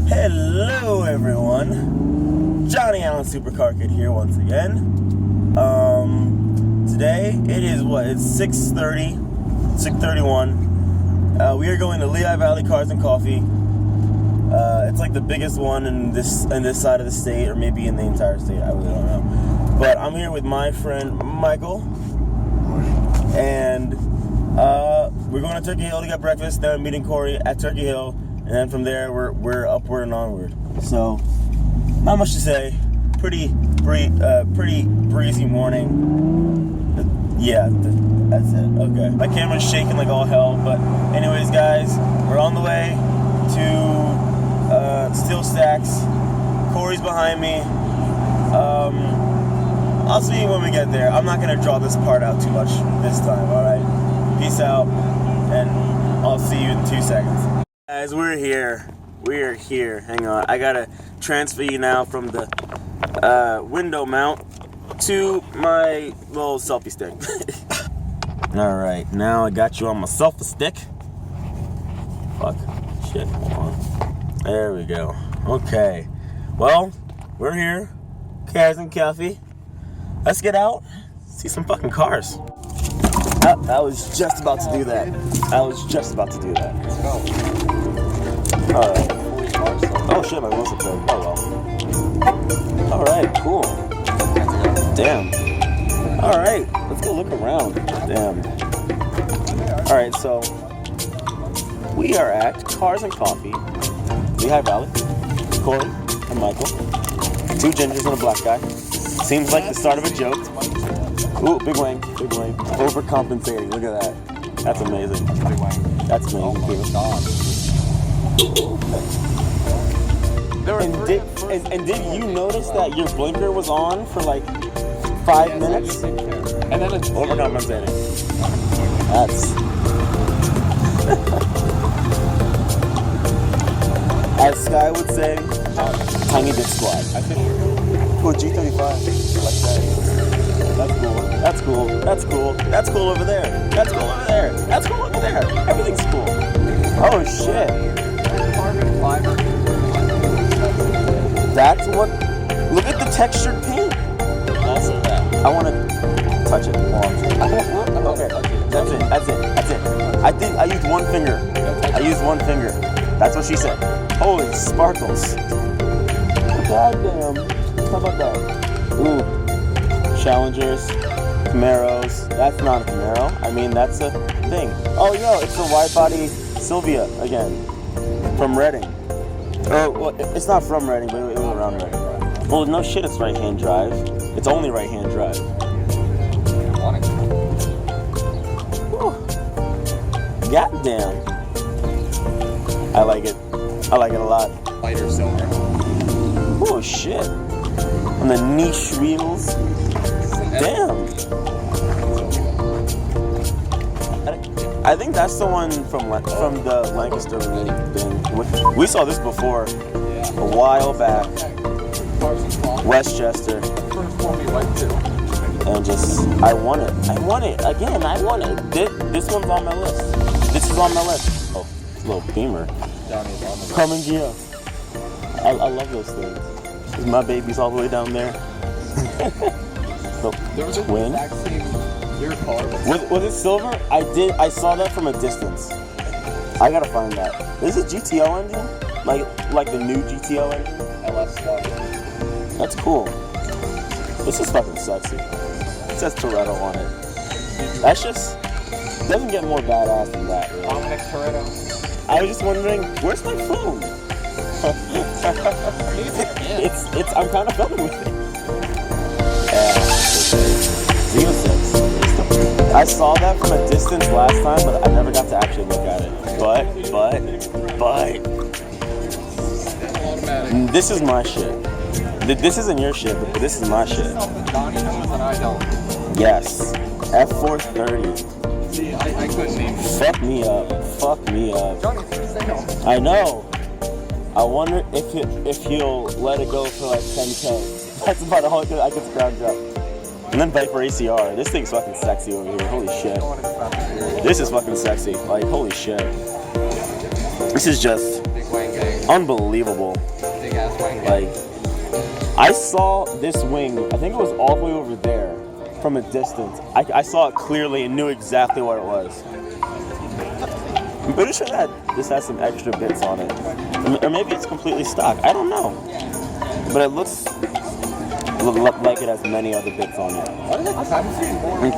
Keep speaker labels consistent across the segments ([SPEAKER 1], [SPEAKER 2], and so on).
[SPEAKER 1] Hello everyone, Johnny Allen Supercar Kid here once again. Today it is it's 6:31. We are going to Lehigh Valley Cars and Coffee. It's like the biggest one in this side of the state, or maybe in the entire state. I really don't know. But I'm here with my friend Michael, and we're going to Turkey Hill to get breakfast. Then I'm meeting Corey at Turkey Hill, and then from there we're upward and onward. So not much to say. Pretty breezy morning. Yeah, that's it. Okay. My camera's shaking like all hell, but anyways, guys, we're on the way to Steel Stacks. Corey's behind me. I'll see you when we get there. I'm not gonna draw this part out too much this time. All right. Peace out, and I'll see you in 2 seconds. Guys, we're here. We are here. Hang on. I gotta transfer you now from the window mount to my little selfie stick. All right. Now I got you on my selfie stick. Fuck. Shit. Hold on. There we go. Okay. Well, we're here. Cars and Coffee. Let's get out. See some fucking cars. I was just about to do that. Let's go. Alright. Oh shit, my wheels are cold. Oh well. Alright, cool. Damn. Alright, let's go look around. Damn. Alright, so we are at Cars and Coffee, Lehigh Valley. Corey and Michael. 2 gingers and a black guy. Seems like the start of a joke. Ooh, big wing. Overcompensating. Look at that. That's amazing. That's amazing. Oh my God. And did you notice that your blinker was on for like 5 minutes? And then it's overcompensating. That's as Sky would say, tiny dick squad. Oh, G35. Like that. That's cool over there. That's cool over there. Everything's cool. Oh shit. That's what. Look at the textured paint. Also that. I want to touch it. Okay. That's it. I think I used one finger. That's what she said. Holy sparkles. Goddamn. How about that? Ooh. Challengers. Camaros. That's not a Camaro. I mean, that's a thing. Oh, yo, it's the wide body Sylvia again. From Reading. Oh, well, it's not from Reading, but it was around Reading. Well, no shit, it's right-hand drive. It's only right-hand drive. Goddamn. I like it a lot. Lighter silver. Oh shit. On the niche wheels. Damn. I think that's the one from the Lancaster thing. We saw this before a while back. Westchester. And I want it. Again, I want it. This one's on my list. This is on my list. Oh, little Beamer. Coming Gia. I love those things. My baby's all the way down there.
[SPEAKER 2] There was a
[SPEAKER 1] twin. Was it silver? I saw that from a distance. I gotta find that. Is it GTO engine? Like the new GTO engine?
[SPEAKER 2] LS Slug.
[SPEAKER 1] That's cool. This is fucking sexy. It says Toretto on it. That's just doesn't get more badass than that. Really.
[SPEAKER 2] Dominic Toretto.
[SPEAKER 1] I was just wondering, where's my phone? I'm kind of filming with it. Z06. I saw that from a distance last time, but I never got to actually look at it. But this is my shit. This isn't your shit, but this is my shit.
[SPEAKER 2] Donnie knows and I don't.
[SPEAKER 1] Yes. F430.
[SPEAKER 2] See, I couldn't name it.
[SPEAKER 1] Fuck me up. I know. I wonder if he'll let it go for like 10K. That's about all I could scrounge up. And then Viper ACR. This thing's fucking sexy over here. Holy shit. This is fucking sexy. Like, holy shit. This is just...
[SPEAKER 2] Big Wang Gang.
[SPEAKER 1] Unbelievable.
[SPEAKER 2] Big ass wing.
[SPEAKER 1] Like, I saw this wing, I think it was all the way over there from a distance. I saw it clearly and knew exactly what it was. I'm pretty sure that this has some extra bits on it. Or maybe it's completely stock. I don't know. But it looks like it has many other bits on it. And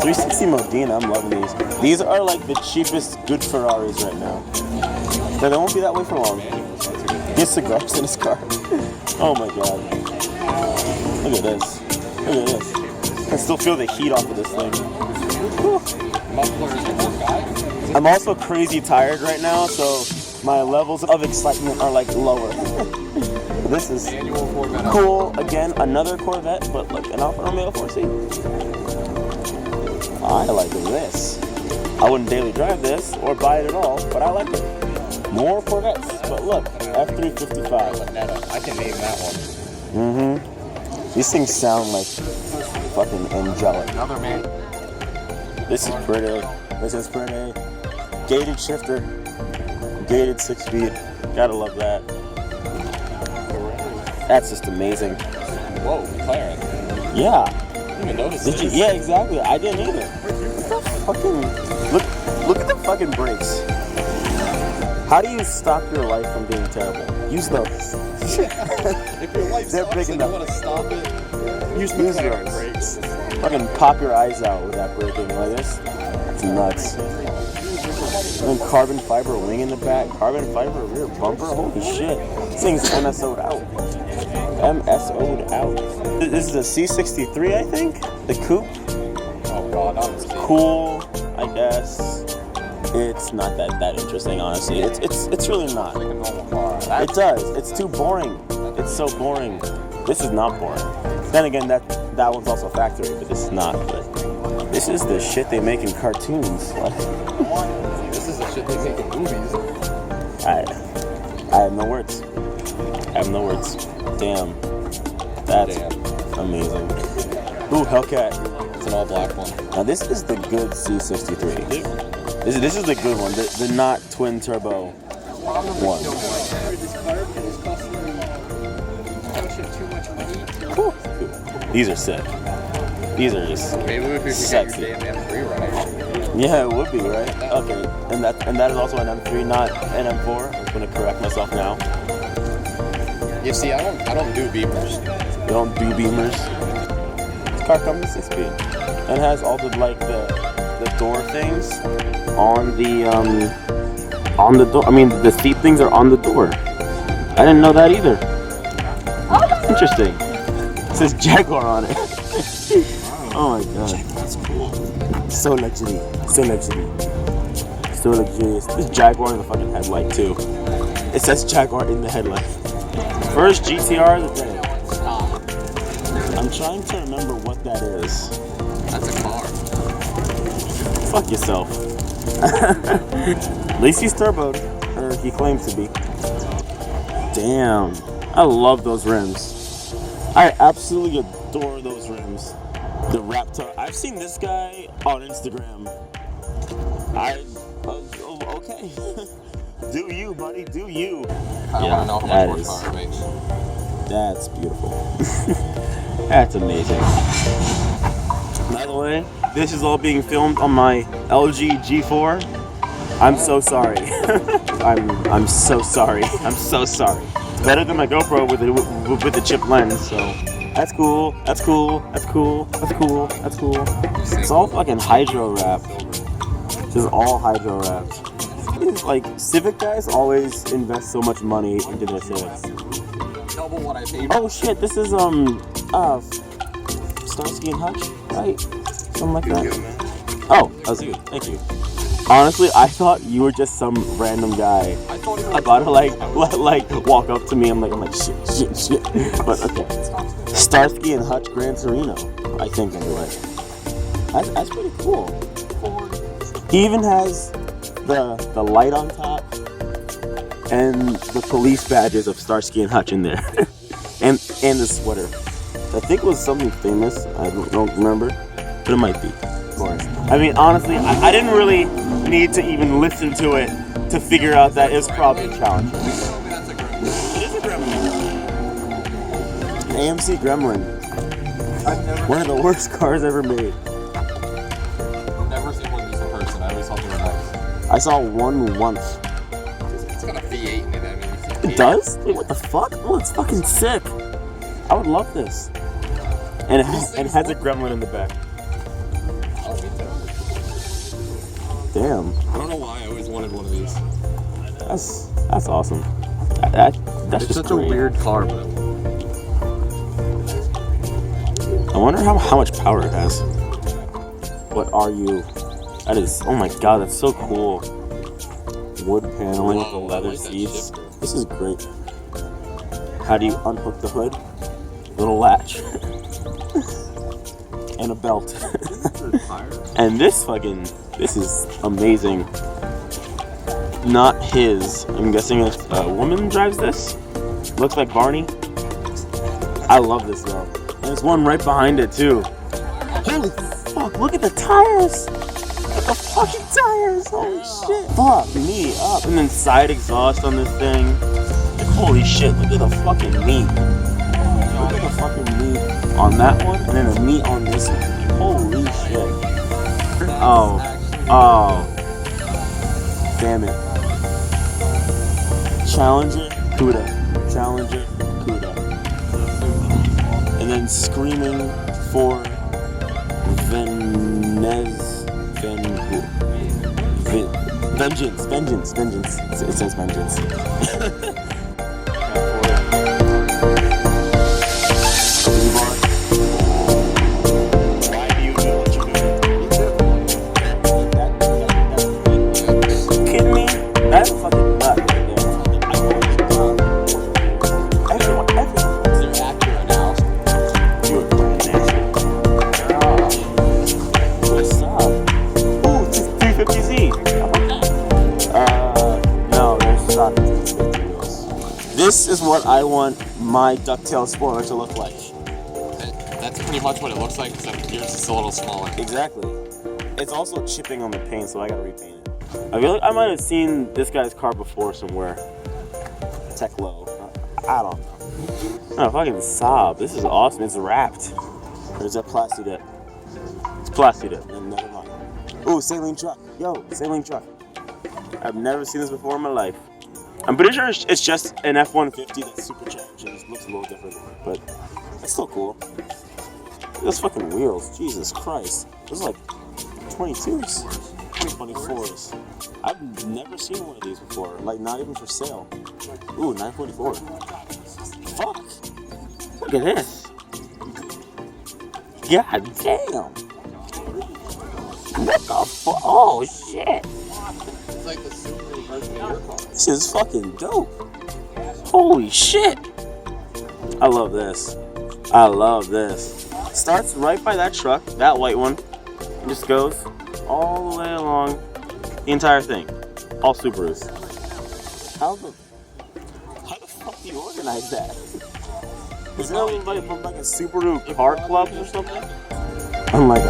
[SPEAKER 1] 360 Modena, I'm loving these. These are like the cheapest good Ferraris right now. So they won't be that way for long. He has cigars in his car. Oh my god. Look at this. Look at this. I can still feel the heat off of this thing. Whew. I'm also crazy tired right now, so my levels of excitement are like lower. This is cool. Again, another Corvette, but like an Alfa Romeo 4C. I like this. I wouldn't daily drive this or buy it at all, but I like it. More Corvettes, but look, F355.
[SPEAKER 2] I can name that one.
[SPEAKER 1] These things sound like fucking angelic.
[SPEAKER 2] Another man.
[SPEAKER 1] This is pretty. This is pretty. Gated shifter. Gated 6-speed. Gotta love that. That's just amazing.
[SPEAKER 2] Whoa, McLaren.
[SPEAKER 1] Yeah.
[SPEAKER 2] I didn't even notice
[SPEAKER 1] Did you?
[SPEAKER 2] this.
[SPEAKER 1] Yeah, exactly. I didn't either. What the fucking look at the fucking brakes. How do you stop your life from being terrible? Use those.
[SPEAKER 2] If your life
[SPEAKER 1] They're
[SPEAKER 2] sucks
[SPEAKER 1] big
[SPEAKER 2] and
[SPEAKER 1] enough.
[SPEAKER 2] you want to stop it, use
[SPEAKER 1] Use
[SPEAKER 2] McLaren
[SPEAKER 1] those.
[SPEAKER 2] brakes.
[SPEAKER 1] Fucking pop your eyes out with that braking like this. It's nuts. And then carbon fiber wing in the back, carbon fiber rear bumper. Holy shit. This thing's MSO'd out. MSO'd out. This is a C63, I think? The coupe?
[SPEAKER 2] Oh god, that was
[SPEAKER 1] Cool, I guess. It's not that interesting, honestly. It's really not.
[SPEAKER 2] like a normal car.
[SPEAKER 1] It does. It's too boring. It's so boring. This is not boring. Then again, that one's also factory, but this is not. But this is the shit they make in cartoons.
[SPEAKER 2] This is the shit they make in movies.
[SPEAKER 1] I have no words. I have no words. Damn. That's amazing. Ooh, Hellcat.
[SPEAKER 2] It's an all black one.
[SPEAKER 1] Now this is the good C63. This is the good one. The not twin turbo one. Whew. These are sick. These are just
[SPEAKER 2] Maybe if you could
[SPEAKER 1] sexy.
[SPEAKER 2] get your damn M3 right.
[SPEAKER 1] Yeah, it would be, right? Okay. And that is also an M3, not an M4. I'm gonna correct myself now.
[SPEAKER 2] You see, I don't do beamers.
[SPEAKER 1] You don't do beamers. This car comes in 6-speed and has all the the door things on the door. I mean, the seat things are on the door. I didn't know that either. Interesting. It says Jaguar on it. Oh my god.
[SPEAKER 2] That's cool.
[SPEAKER 1] So luxury. So luxury. So luxurious. This Jaguar in the fucking headlight too. It says Jaguar in the headlight. First GTR of the day.
[SPEAKER 2] Stop.
[SPEAKER 1] I'm trying to remember what that is.
[SPEAKER 2] That's a car.
[SPEAKER 1] Fuck yourself. At least he's turboed. Or he claims to be. Damn. I love those rims. I absolutely adore those rims. The Raptor. I've seen this guy on Instagram. Okay. Do you, buddy? Do you?
[SPEAKER 2] I
[SPEAKER 1] Yeah,
[SPEAKER 2] want to know how
[SPEAKER 1] that
[SPEAKER 2] much
[SPEAKER 1] is-
[SPEAKER 2] horsepower it makes.
[SPEAKER 1] That's beautiful. That's amazing. By the way, this is all being filmed on my LG G4. I'm so sorry. I'm so sorry. I'm so sorry. It's better than my GoPro with the chip lens, so that's cool. That's cool. That's cool. That's cool. That's cool. It's all fucking hydro wrapped. This is all hydro wrapped. Like Civic guys always invest so much money into their Civics.
[SPEAKER 2] Double what I paid.
[SPEAKER 1] Oh shit, this is Starsky and Hutch, right? Something like that. Oh, that was you. Thank you. Honestly, I thought you were just some random guy
[SPEAKER 2] I thought you were
[SPEAKER 1] about to like walk up to me. I'm like shit. But okay. Starsky and Hutch Gran Torino, I think anyway. That's pretty cool. He even has the light on top and the police badges of Starsky and Hutch in there, and the sweater. I think it was something famous. I don't remember, but it might be. Of course. I mean, honestly, I didn't really need to even listen to it to figure out that it's probably challenging.
[SPEAKER 2] That's a great.
[SPEAKER 1] AMC Gremlin. One of the worst cars ever made.
[SPEAKER 2] I've never seen one of these in person. I always thought they were nice.
[SPEAKER 1] I saw one once.
[SPEAKER 2] It's got a V8 in it. I mean, you see
[SPEAKER 1] It does? Wait, what the fuck? Oh, it's fucking sick. I would love this. And it has a gremlin in the back.
[SPEAKER 2] Oh, me too.
[SPEAKER 1] Damn.
[SPEAKER 2] I don't know why I always wanted one of these.
[SPEAKER 1] That's awesome. That's
[SPEAKER 2] It's
[SPEAKER 1] just
[SPEAKER 2] such
[SPEAKER 1] great.
[SPEAKER 2] a weird car, but
[SPEAKER 1] I wonder how much power it has. What are you? That is, oh my god, that's so cool. Wood paneling with the
[SPEAKER 2] Whoa, I
[SPEAKER 1] leather
[SPEAKER 2] like that
[SPEAKER 1] seats.
[SPEAKER 2] shifter.
[SPEAKER 1] This is great. How do you unhook the hood? Little latch. And a belt. And this is amazing. Not his. I'm guessing a woman drives this. Looks like Barney. I love this though. There's one right behind it too. Holy fuck, look at the tires! Look at the fucking tires! Holy shit! Fuck me up. And then side exhaust on this thing. Like, holy shit, look at the fucking meat. Look at the fucking meat on that one, and then the meat on this one. Holy shit. Oh. Damn it. Challenger, CUDA. Challenger, CUDA. And then screaming for vengeance. It says vengeance. Why do you do what you do? Kidding me? That's fucking nuts right there. Everyone.
[SPEAKER 2] they're accurate now.
[SPEAKER 1] You're playing that shit. What's up? Ooh, it's 350Z. How about that? No, there's stock 350 wheels. This is what I want my DuckTales spoiler to look like.
[SPEAKER 2] That's pretty much what it looks like, except yours is a little smaller.
[SPEAKER 1] Exactly. It's also chipping on the paint, so I gotta repaint it. I feel like I might have seen this guy's car before somewhere. Tech Low. I don't know. Oh, fucking Saab. This is awesome. It's wrapped. There's that Plastidip. It's Plastidip. Then never mind. Ooh, saline truck. Yo, saline truck. I've never seen this before in my life. I'm pretty sure it's just an F-150 that's supercharged and just looks a little different, but it's still cool. Those fucking wheels, Jesus Christ. Those are like 22s, 24s. I've never seen one of these before, like not even for sale. Ooh, 944. Fuck. Look at this. God damn. What the fuck? Oh shit.
[SPEAKER 2] It's like the Subaru version of your car.
[SPEAKER 1] This is fucking dope. Holy shit. I love this. I love this. Starts right by that truck, that white one, and just goes all the way along the entire thing. All Subarus. How the fuck do you organize that? Is there anybody from like a Subaru car club or something? I'm like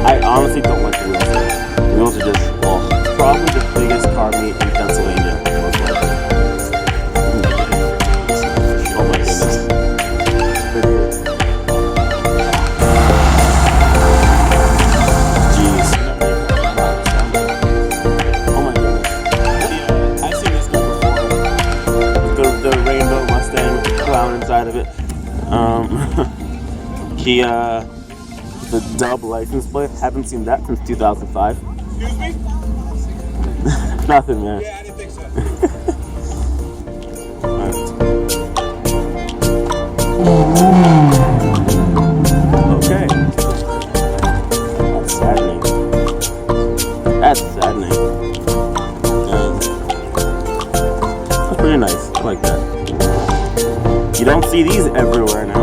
[SPEAKER 1] I honestly don't like the wheels. The wheels are just, well, probably the biggest car meet in Pennsylvania. Most likely. Oh my goodness. Jeez. Oh my goodness. I've seen this car before. The rainbow Mustang with the clown inside of it. The dub license plate. Haven't seen that since 2005.
[SPEAKER 3] Excuse me?
[SPEAKER 1] Nothing, man.
[SPEAKER 3] Yeah, I didn't think so.
[SPEAKER 1] Okay. That's saddening. That's saddening. That's pretty nice. I like that. You don't see these everywhere now.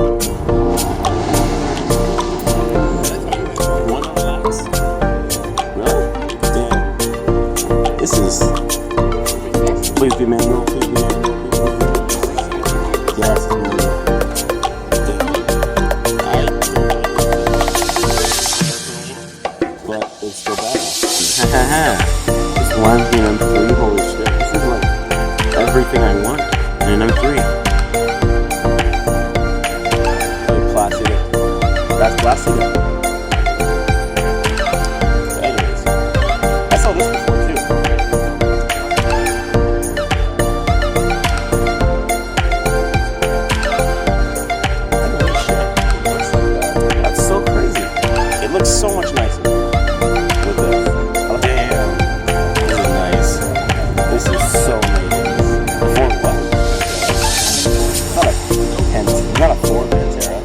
[SPEAKER 1] Please be manual. Please be manual. Yes, it's manual. But it's still badass. This one's being M3. Holy shit! This is like everything I want in an M3. Las Placidas. Anyways, I saw this before too. Holy shit.
[SPEAKER 2] Looks like that.
[SPEAKER 1] That's so crazy. It looks so much nicer with this. Oh, damn. This is nice. This is so amazing. For what? It's not not a Ford Pantera.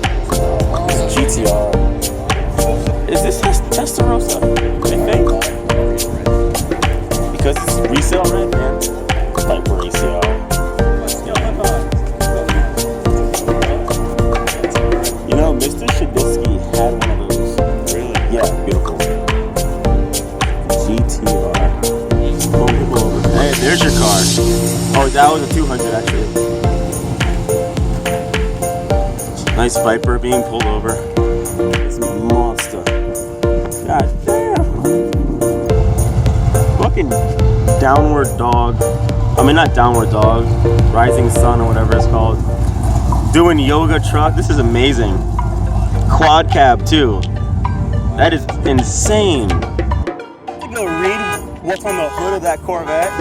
[SPEAKER 1] It's GTR. Is this Testarossa? I think. Because it's resale, right, man? It's like resale. You know, Mr. Shadisky had one of those. Really? Yeah, beautiful. GTR. Hey, there's your car. Oh, that was a 200 actually. Nice Viper being pulled over. It's a monster. God damn. Fucking downward dog. I mean, not downward dog. Rising sun or whatever it's called. Doing yoga truck. This is amazing. Quad cab too. That is insane. I'm gonna read what's on the hood of that Corvette,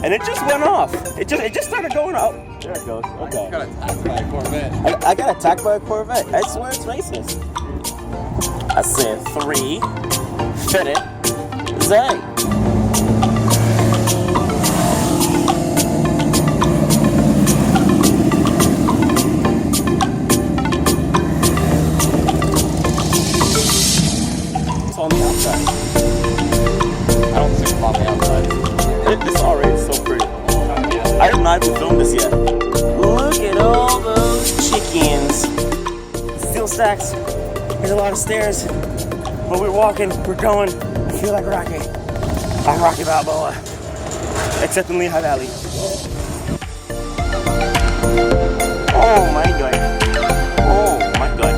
[SPEAKER 1] and it just went off. It just started going up. There it goes. Okay.
[SPEAKER 2] I got attacked by a Corvette.
[SPEAKER 1] I got attacked by a Corvette. I swear it's racist. I said 3. Fit it. Zay. It's on the outside.
[SPEAKER 2] I don't think about the outside.
[SPEAKER 1] This already is so pretty. I have not even filmed this yet. Look at all those chickens. Steel stacks. There's a lot of stairs. But we're walking, we're going. I feel like Rocky. I'm Rocky Balboa. Except in Lehigh Valley. Oh my god. Oh my god.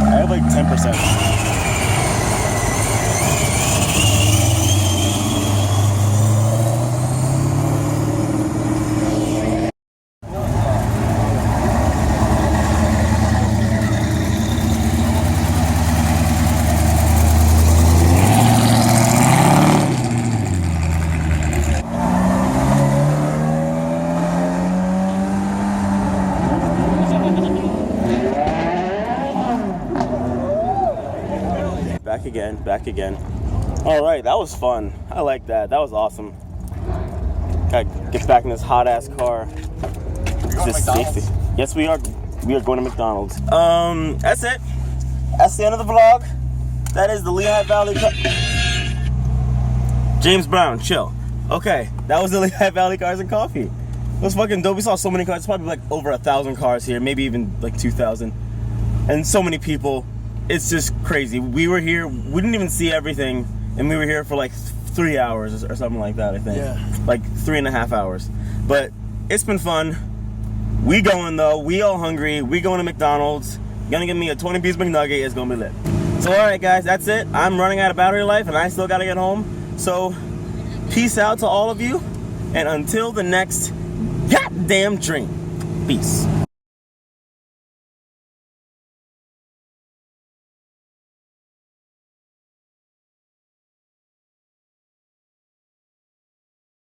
[SPEAKER 1] I have like 10%. Back again. All right, that was fun. I like that. That was awesome. Gotta get back in this hot ass car.
[SPEAKER 2] Is this safety?
[SPEAKER 1] Yes, we are. We are going to McDonald's. That's it. That's the end of the vlog. That is the Lehigh Valley. James Brown, chill. Okay, that was the Lehigh Valley Cars and Coffee. It was fucking dope. We saw so many cars. It's probably like over 1,000 cars here, maybe even like 2,000, and so many people. It's just crazy. We were here, we didn't even see everything, and we were here for like 3 hours or something like that, I think.
[SPEAKER 3] Yeah.
[SPEAKER 1] Like 3.5 hours. But it's been fun. We going though, we all hungry, we going to McDonald's. Gonna give me a 20-piece McNugget, it's gonna be lit. So alright guys, that's it. I'm running out of battery life and I still gotta get home. So, peace out to all of you, and until the next goddamn drink. Peace.